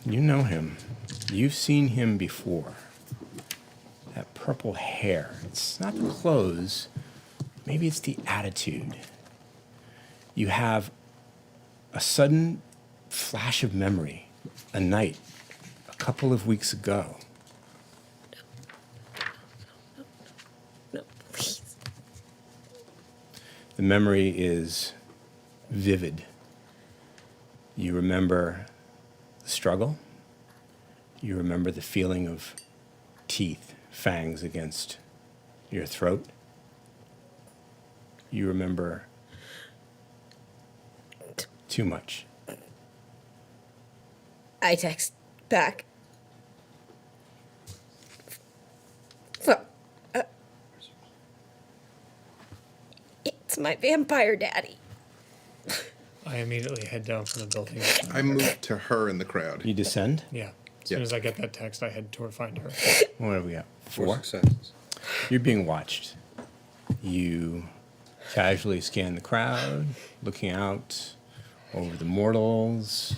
You know him. You've seen him before. That purple hair. It's not the clothes. Maybe it's the attitude. You have a sudden flash of memory. A night. A couple of weeks ago. No, please. The memory is vivid. You remember the struggle. You remember the feeling of teeth, fangs against your throat. You remember too much. I text back. It's my vampire daddy. I immediately head down from the building. I move to her in the crowd. You descend? Yeah. As soon as I get that text, I head toward find her. What have we got? 4 successes. You're being watched. You casually scan the crowd, looking out over the mortals.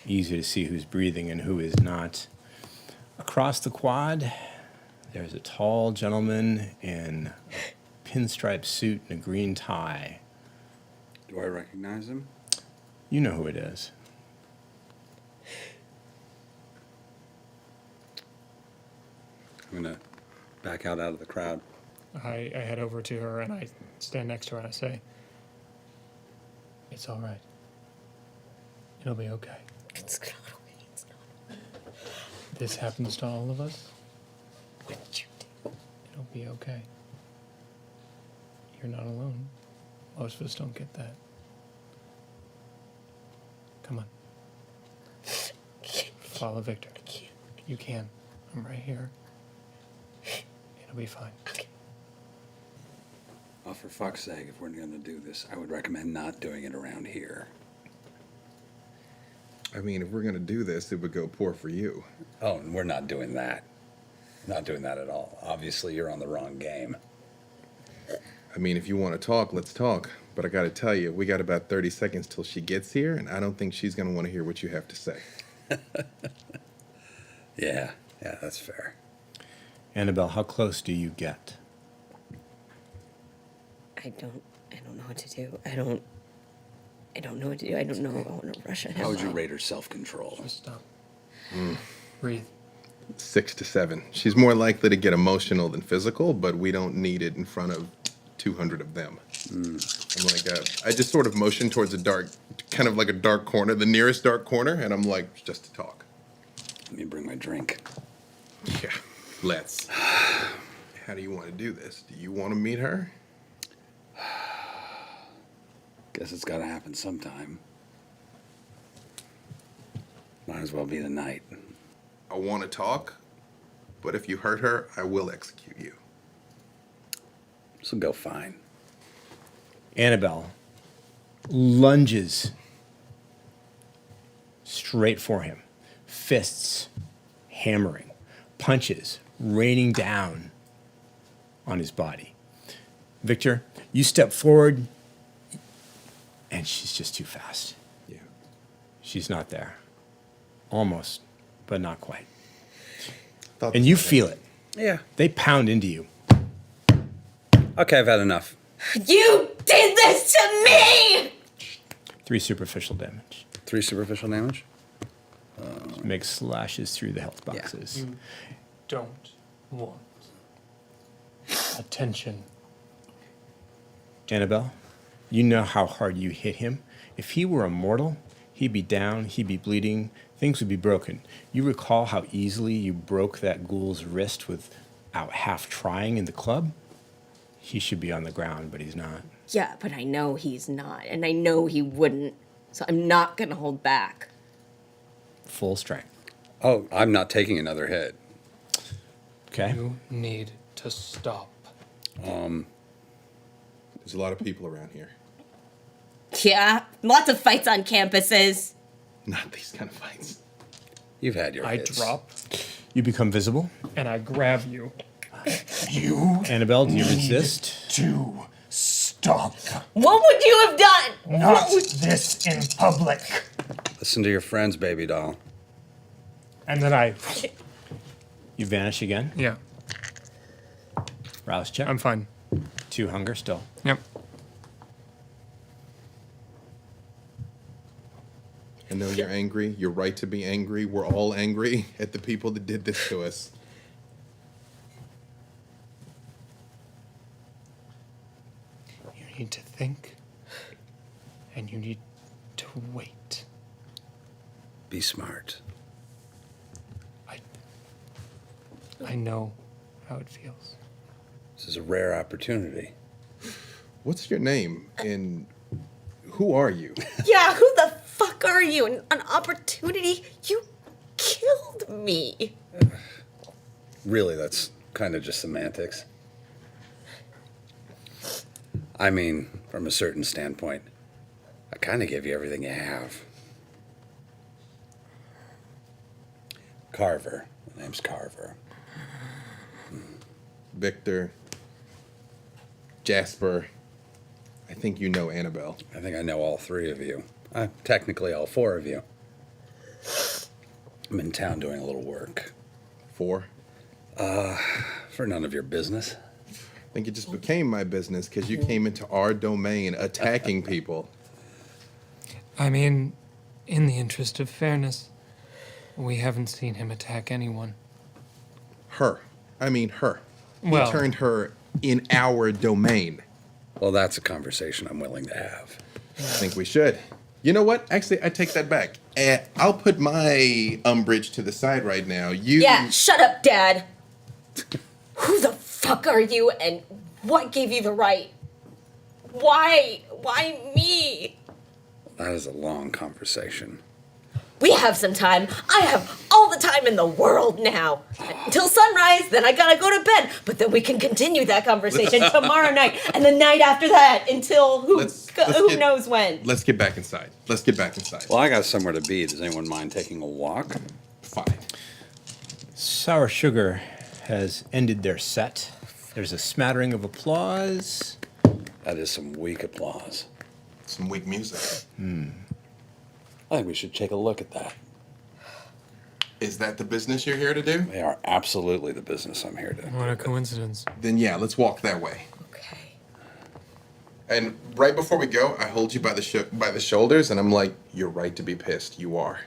Easy to see who's breathing and who is not. Across the quad, there's a tall gentleman in a pinstripe suit and a green tie. Do I recognize him? You know who it is. I'm going to back out of the crowd. I head over to her and I stand next to her and I say, "It's all right. It'll be okay. It's not okay. It's not. This happens to all of us. What did you do? It'll be okay. You're not alone. Most of us don't get that. Come on. Follow Victor. I can't. You can. I'm right here. It'll be fine." Okay. Well, for fuck's sake, if we're going to do this, I would recommend not doing it around here. I mean, if we're going to do this, it would go poor for you. Oh, and we're not doing that. Not doing that at all. Obviously, you're on the wrong game. I mean, if you want to talk, let's talk. But I got to tell you, we got about 30 seconds till she gets here, and I don't think she's going to want to hear what you have to say. Yeah, that's fair. Annabelle, how close do you get? I don't know what to do. I don't know what to do. I don't know if I want to rush ahead. How would you rate her self-control? Just stop. Breathe. 6 to 7. She's more likely to get emotional than physical, but we don't need it in front of 200 of them. I'm like, I just sort of motion towards a dark, kind of like a dark corner, the nearest dark corner, and I'm like, just to talk. Let me bring my drink. Yeah, let's. How do you want to do this? Do you want to meet her? Guess it's got to happen sometime. Might as well be tonight. I want to talk, but if you hurt her, I will execute you. This'll go fine. Annabelle lunges straight for him, fists hammering, punches raining down on his body. Victor, you step forward, and she's just too fast. Yeah. She's not there. Almost, but not quite. Thought And you feel it. Yeah. They pound into you. Okay, I've had enough. You did this to me! 3 superficial damage. 3 superficial damage? Make slashes through the health boxes. You don't want attention. Annabelle, you know how hard you hit him. If he were immortal, he'd be down, he'd be bleeding, things would be broken. You recall how easily you broke that ghoul's wrist without half trying in the club? He should be on the ground, but he's not. Yeah, but I know he's not, and I know he wouldn't, so I'm not gonna hold back. Full strength. Oh, I'm not taking another hit. Okay? You need to stop. There's a lot of people around here. Yeah, lots of fights on campuses. Not these kind of fights. You've had your I hits. drop You become visible. and I grab you. You Annabelle, do you resist? to stop. What would you have done? Not this in public. Listen to your friends, baby doll. And then I, You vanish again. yeah, Rouse check. I'm fine. 2 hunger still. Yep. I know you're angry. You're right to be angry. We're all angry at the people that did this to us. You need to think, and you need to wait. Be smart. I know how it feels. This is a rare opportunity. What's your name and who are you? Yeah, who the fuck are you? An opportunity? You killed me. Really, that's kind of just semantics. I mean, from a certain standpoint, I kind of gave you everything you have. Carver. My name's Carver. Victor, Jasper. I think you know Annabelle. I think I know all 3 of you. Technically, all 4 of you. I'm in town doing a little work. 4. For none of your business. I think it just became my business because you came into our domain attacking people. I mean, in the interest of fairness, we haven't seen him attack anyone. Her. I mean her. Well- He turned her in our domain. Well, that's a conversation I'm willing to have. I think we should. You know what? Actually, I take that back. I'll put my umbrage to the side right now. You. Yeah, shut up, Dad. Who the fuck are you and what gave you the right? Why? Why me? That is a long conversation. We have some time. I have all the time in the world now. Until sunrise, then I gotta go to bed. But then we can continue that conversation tomorrow night and the night after that until who knows when. Let's get back inside. Let's get back inside. Well, I got somewhere to be. Does anyone mind taking a walk? Fine. Sour Sugar has ended their set. There's a smattering of applause. That is some weak applause. Some weak music. I think we should take a look at that. Is that the business you're here to do? They are absolutely the business I'm here to. What a coincidence. Then yeah, let's walk that way. Okay. And right before we go, I hold you by the shoulders, and I'm like, "You're right to be pissed. You are.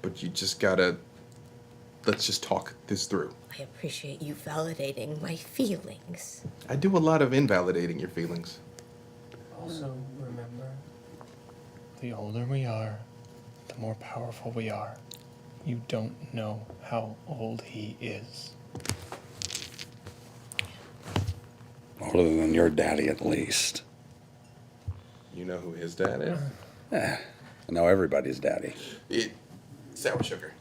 But you just gotta. Let's just talk this through." I appreciate you validating my feelings. I do a lot of invalidating your feelings. Also, remember, the older we are, the more powerful we are. You don't know how old he is. Older than your daddy, at least. You know who his dad is? I know everybody's daddy. Sour Sugar.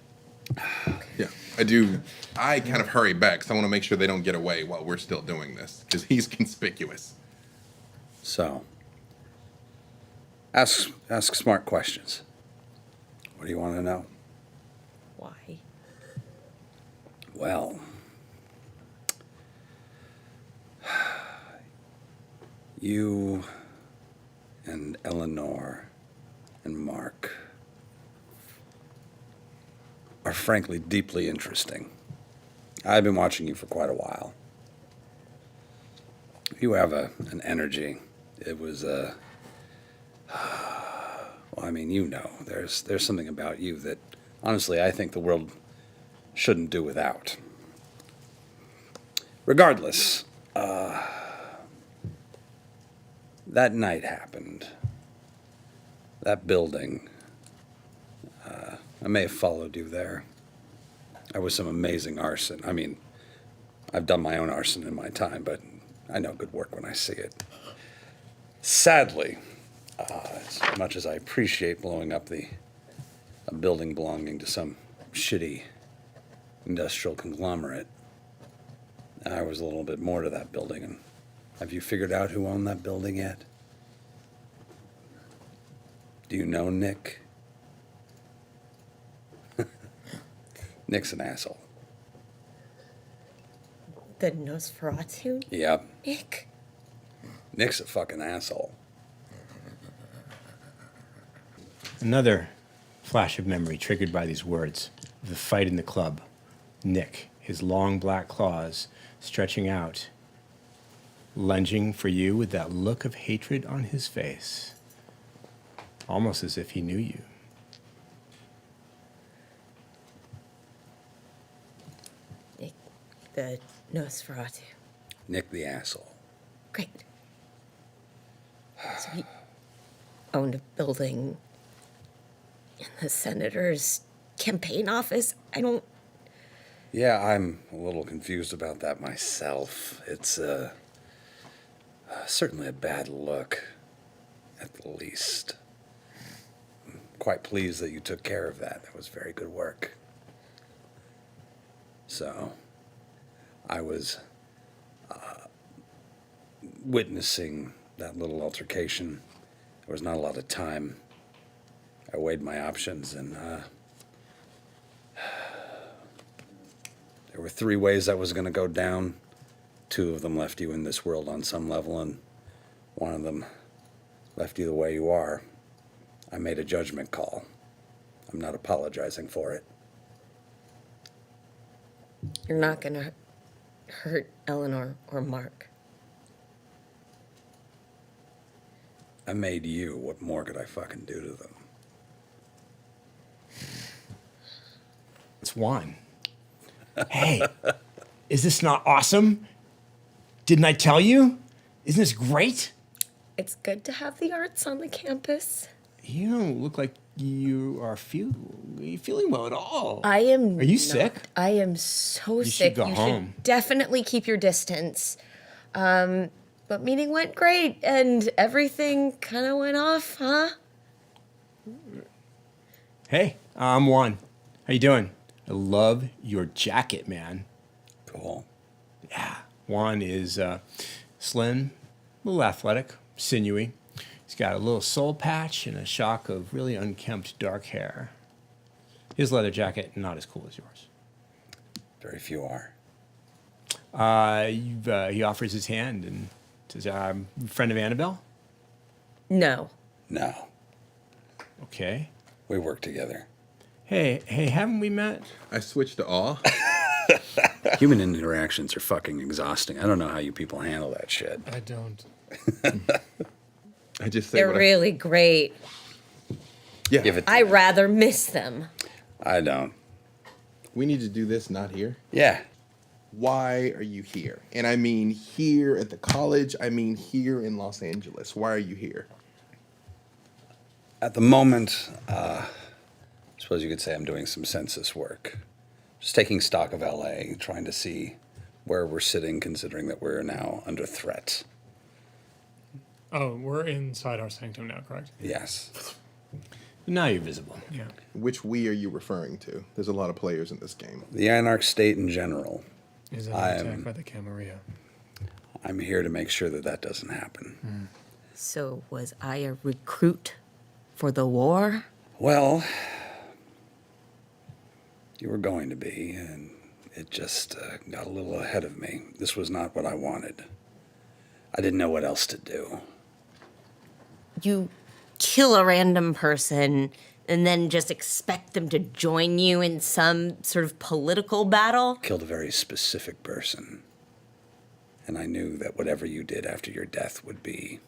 Yeah, I do. I kind of hurry back because I want to make sure they don't get away while we're still doing this because he's conspicuous. So, ask smart questions. What do you want to know? Why? Well, you and Eleanor and Mark are frankly deeply interesting. I've been watching you for quite a while. You have an energy. It was well, I mean, you know, there's something about you that honestly I think the world shouldn't do without. Regardless, that night happened. That building. I may have followed you there. There was some amazing arson. I mean, I've done my own arson in my time, but I know good work when I see it. Sadly, as much as I appreciate blowing up a building belonging to some shitty industrial conglomerate, there was a little bit more to that building. And have you figured out who owned that building yet? Do you know Nick? Nick's an asshole. The Nosferatu? Yep. Nick? Nick's a fucking asshole. Another flash of memory triggered by these words. the fight in the club. Nick, his long black claws stretching out, lunging for you with that look of hatred on his face, almost as if he knew you. Nick, the Nosferatu. Nick the asshole. Great. So he owned a building in the senator's campaign office. I don't. Yeah, I'm a little confused about that myself. It's certainly a bad look, at the least. I'm quite pleased that you took care of that. That was very good work. So, I was witnessing that little altercation. There was not a lot of time. I weighed my options, and there were 3 ways that was going to go down. 2 of them left you in this world on some level, and 1 of them left you the way you are. I made a judgment call. I'm not apologizing for it. You're not gonna hurt Eleanor or Mark. I made you. What more could I fucking do to them? It's Juan. Hey, is this not awesome? Didn't I tell you? Isn't this great? It's good to have the arts on the campus. You don't look like you are feeling well at all. I am. Are you not. sick? I am so should sick. go You home. should definitely keep your distance. But meeting went great, and everything kind of went off, huh? Hey, I'm Juan. How you doing? I love your jacket, man. Cool. Yeah, Juan is slim, a little athletic, sinewy. He's got a little soul patch and a shock of really unkempt dark hair. His leather jacket, not as cool as yours. Very few are. He offers his hand and says, friend of Annabelle? No. No. Okay. We work together. Hey, haven't we met? I switched to awe. Human interactions are fucking exhausting. I don't know how you people handle that shit. I don't. I just say They're what really great. yeah. Give it. I rather miss them. I don't. We need to do this, not here. Yeah. Why are you here? And I mean here at the college. I mean here in Los Angeles. Why are you here? At the moment, I suppose you could say I'm doing some census work. Just taking stock of LA, trying to see where we're sitting, considering that we're now under threat. Oh, we're inside our sanctum now, correct? Yes. Now you're visible. Yeah. Which we are you referring to? There's a lot of players in this game. The Anarch state in general. Is under attack by the Camarilla. I'm here to make sure that that doesn't happen. So was I a recruit for the war? Well, you were going to be, and it just got a little ahead of me. This was not what I wanted. I didn't know what else to do. You kill a random person and then just expect them to join you in some sort of political battle? Killed a very specific person. And I knew that whatever you did after your death would be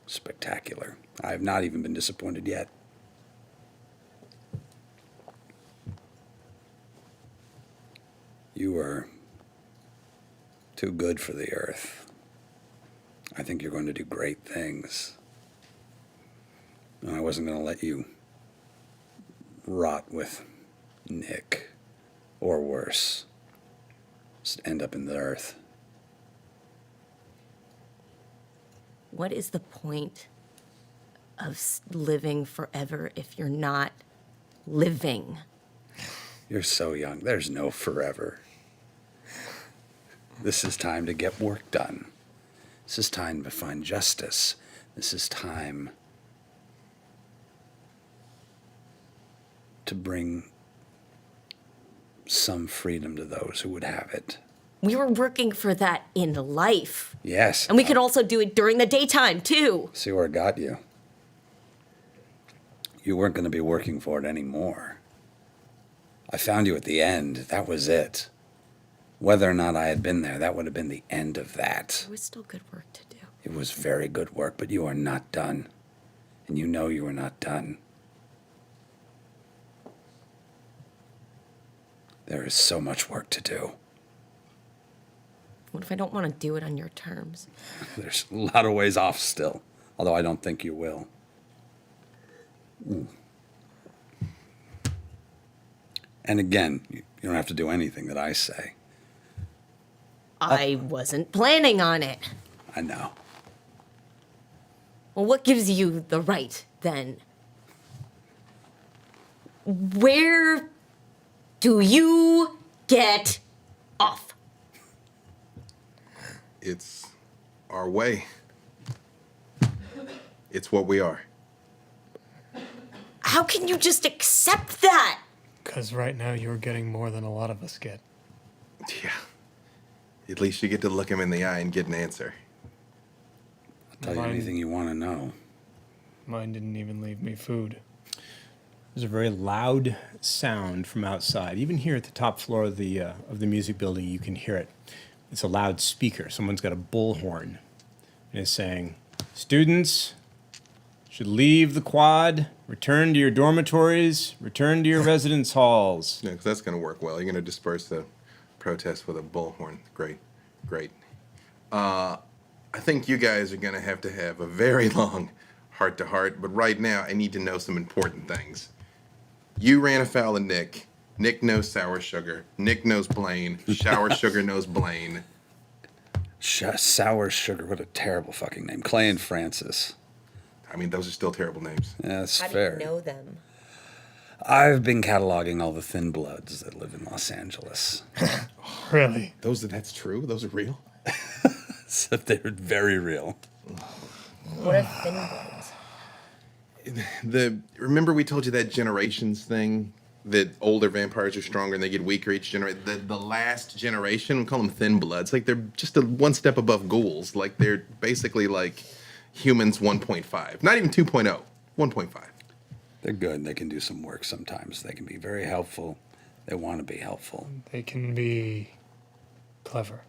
spectacular. I have not even been disappointed yet. You were too good for the earth. I think you're going to do great things. And I wasn't going to let you rot with Nick, or worse, just end up in the earth. What is the point of living forever if you're not living? You're so young. There's no forever. This is time to get work done. This is time to find justice. This is time to bring some freedom to those who would have it. We were working for that in life. Yes. And we could also do it during the daytime, too. See where it got you. You weren't going to be working for it anymore. I found you at the end. That was it. Whether or not I had been there, that would have been the end of that. There was still good work to do. It was very good work, but you are not done. And you know you are not done. There is so much work to do. What if I don't want to do it on your terms? There's a lot of ways off still, although I don't think you will. And again, you don't have to do anything that I say. I wasn't planning on it. I know. Well, what gives you the right, then? Where do you get off? It's our way. It's what we are. How can you just accept that? Because right now you're getting more than a lot of us get. Yeah. At least you get to look him in the eye and get an answer. I'll tell you anything you want to know. Mine didn't even leave me food. There's a very loud sound from outside. Even here at the top floor of the music building, you can hear it. It's a loud speaker. Someone's got a bullhorn and is saying, "Students should leave the quad, return to your dormitories, return to your residence halls." Yeah, because that's going to work well. You're going to disperse the protest with a bullhorn. Great, great. I think you guys are going to have a very long heart-to-heart, but right now I need to know some important things. You ran afoul of Nick. Nick knows Sour Sugar. Nick knows Blaine. Sour Sugar knows Blaine. Sour Sugar, what a terrible fucking name. Clay and Francis. I mean, those are still terrible names. Yeah, that's How do fair. you know them? I've been cataloging all the thin bloods that live in Los Angeles. Really? That's true? Those are real? So they're very real. What are thin bloods? Remember we told you that generations thing? That older vampires are stronger and they get weaker each generation. The last generation, we call them thin bloods. Like they're just one step above ghouls. Like they're basically like humans 1.5. Not even 2.0. 1.5. They're good. They can do some work sometimes. They can be very helpful. They want to be helpful. They can be clever.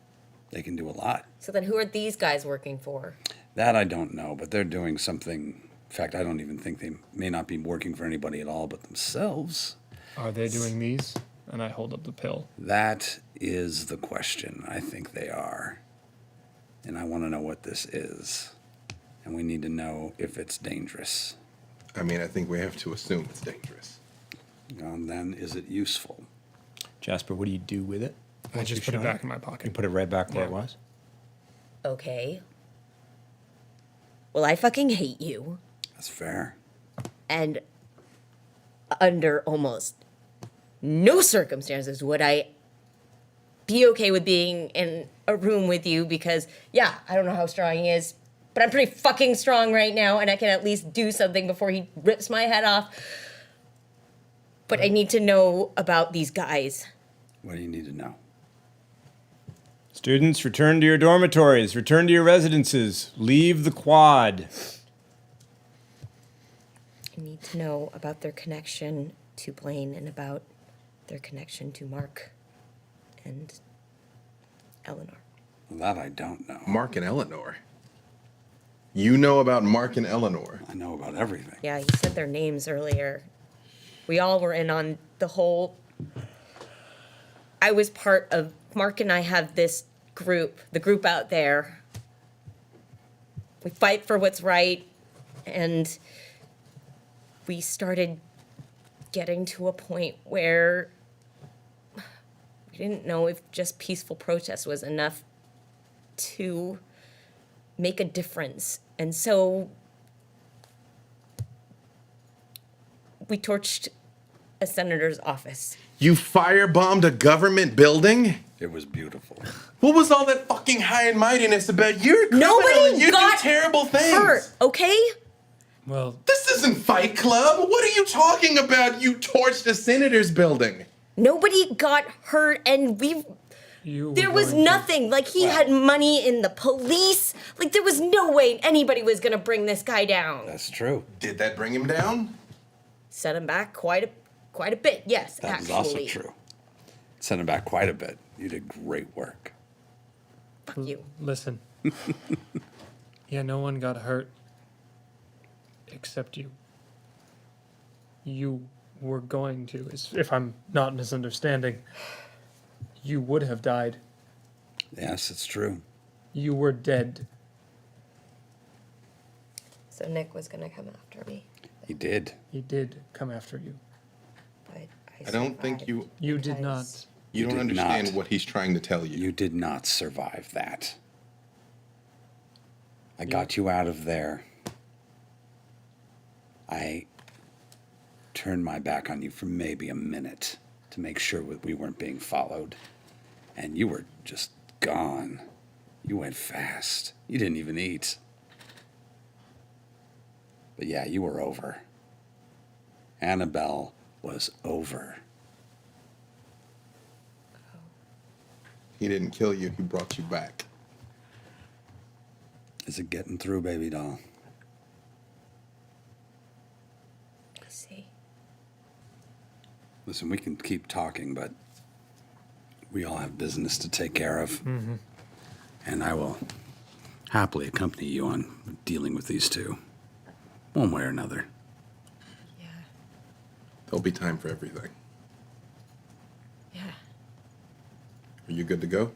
They can do a lot. So then who are these guys working for? That I don't know, but they're doing something. In fact, I don't even think they may not be working for anybody at all but themselves. Are they doing these? And I hold up the pill. That is the question. I think they are. And I want to know what this is. And we need to know if it's dangerous. I mean, I think we have to assume it's dangerous. And then, is it useful? Jasper, what do you do with it? I Once just you put it shot back in my You pocket. put it right back where it Yeah. was? Okay. Well, I fucking hate you. That's fair. And under almost no circumstances would I be okay with being in a room with you because, yeah, I don't know how strong he is, but I'm pretty fucking strong right now and I can at least do something before he rips my head off. But I need to know about these guys. What do you need to know? Students, return to your dormitories, return to your residences, leave the quad. I need to know about their connection to Blaine and about their connection to Mark and Eleanor. That I don't know. Mark and Eleanor. You know about Mark and Eleanor. I know about everything. Yeah, you said their names earlier. We all were in on the whole. I was part of. Mark and I have this group, the group out there. We fight for what's right, and we started getting to a point where we didn't know if just peaceful protest was enough to make a difference. And so we torched a senator's office. You firebombed a government building? It was beautiful. What was all that fucking high and mightiness about? You're a criminal Nobody and you got do terrible things. hurt, okay? Well, This isn't Fight Club. What are you talking about? You torched a senator's building. Nobody got hurt, and there was nothing. Like, he had money in the police. Like, there was no way anybody was gonna bring this guy down. That's true. Did that bring him down? Set him back quite a quite a bit. Yes, That is actually. also true. Sent him back quite a bit. You did great work. Fuck you. Listen. Yeah, no one got hurt except you. You were going to, if I'm not misunderstanding, you would have died. Yes, it's true. You were dead. So Nick was gonna come after me, He did. He did come after you. but I don't think you You did not. because- you don't did understand not. what he's trying to tell you. You did not survive that. I got you out of there. I turned my back on you for maybe a minute to make sure that we weren't being followed. And you were just gone. You went fast. You didn't even eat. But yeah, you were over. Annabelle was over. He didn't kill you, he brought you back. Is it getting through, baby doll? I see. Listen, we can keep talking, but we all have business to take care of. And I will happily accompany you on dealing with these two, one way or another. Yeah. There'll be time for everything. Yeah. Are you good to go?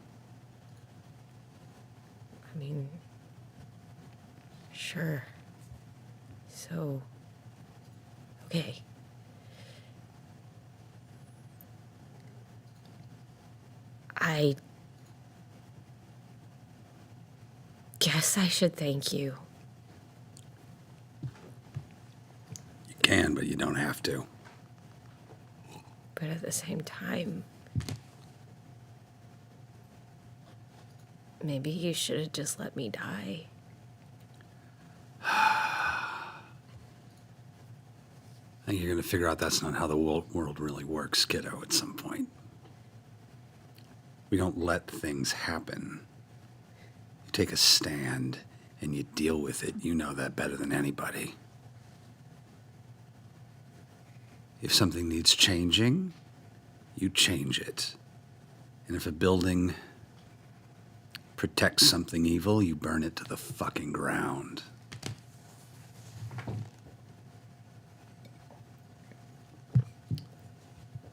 I mean, sure. So, okay. I guess I should thank you. You can, but you don't have to. But at the same time, maybe you should have just let me die. I think you're going to figure out that's not how the world really works, kiddo, at some point. We don't let things happen. You take a stand and you deal with it. You know that better than anybody. If something needs changing, you change it. And if a building protects something evil, you burn it to the fucking ground.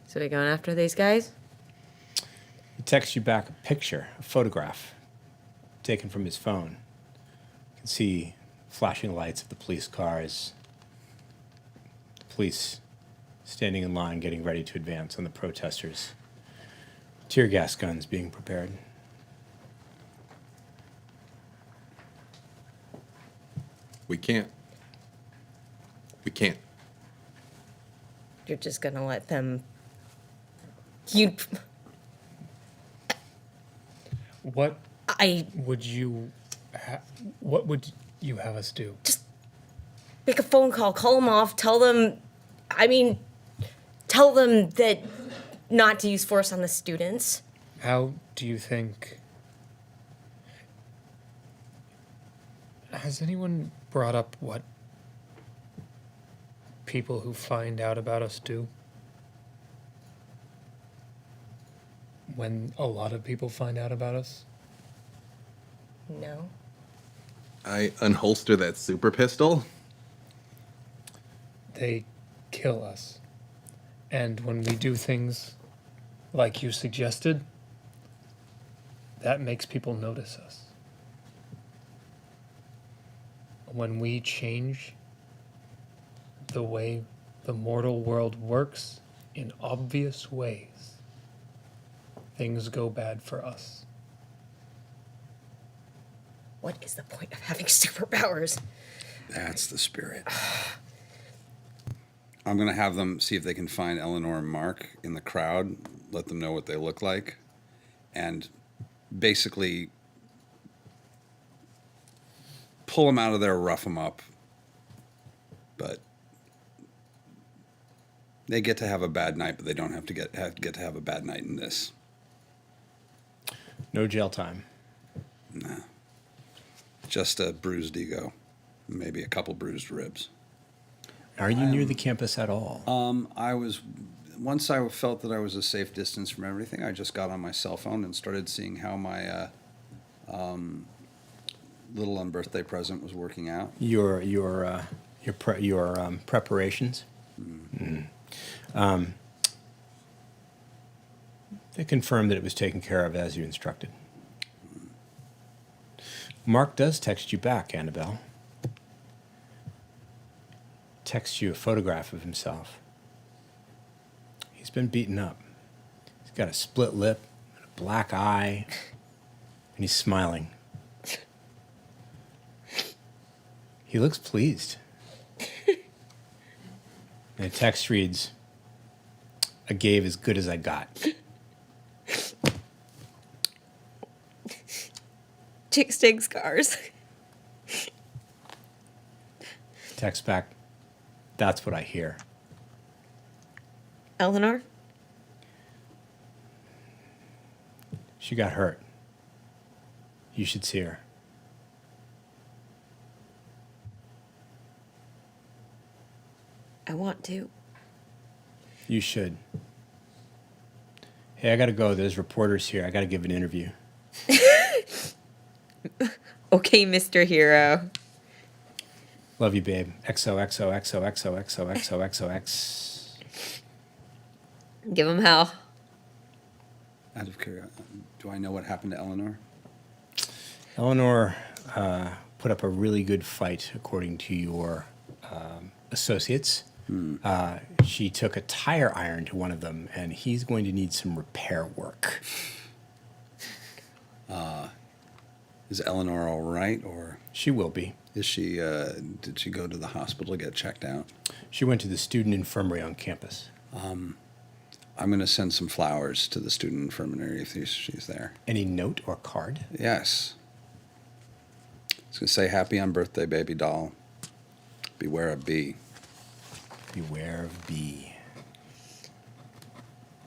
So we going after these guys? He texts you back a picture, a photograph taken from his phone. You can see flashing lights of the police cars, the police standing in line getting ready to advance on the protesters, tear gas guns being prepared. We can't. We can't. You're just gonna let them. You. What I would you what would you have us do? make a phone call, call them off, tell them. I mean, tell them that not to use force on the students. How do you think? Has anyone brought up what people who find out about us do? When a lot of people find out about us? No. I unholster that super pistol. They kill us. And when we do things like you suggested, that makes people notice us. When we change the way the mortal world works in obvious ways, things go bad for us. What is the point of having superpowers? That's the spirit. I'm going to have them see if they can find Eleanor and Mark in the crowd, let them know what they look like, and basically pull them out of there, rough them up. But they get to have a bad night, but they don't have to get to have a bad night in this. No jail time. Nah. Just a bruised ego. Maybe a couple bruised ribs. Are you near the campus at all? Once I felt that I was a safe distance from everything, I just got on my cell phone and started seeing how my little unbirthday present was working out. Your preparations. They confirmed that it was taken care of as you instructed. Mark does text you back, Annabelle. Texts you a photograph of himself. He's been beaten up. He's got a split lip, and a black eye, and he's smiling. He looks pleased. And the text reads, I gave as good as I got. Chicks dig scars. Text back, that's what I hear. Eleanor? She got hurt. You should see her. I want to. You should. Hey, I gotta go. There's reporters here. I gotta give an interview. Okay, Mr. Hero. Love you, babe. XOXOXOXOXOXOXOX. Give him hell. Out of curiosity, do I know what happened to Eleanor? Eleanor put up a really good fight, according to your associates. She took a tire iron to one of them, and he's going to need some repair work. Is Eleanor all right, or She will be. is she? Did she go to the hospital to get checked out? She went to the student infirmary on campus. I'm going to send some flowers to the student infirmary if she's there. Any note or card? Yes. It's going to say, happy on birthday, baby doll. Beware of B. Beware of B.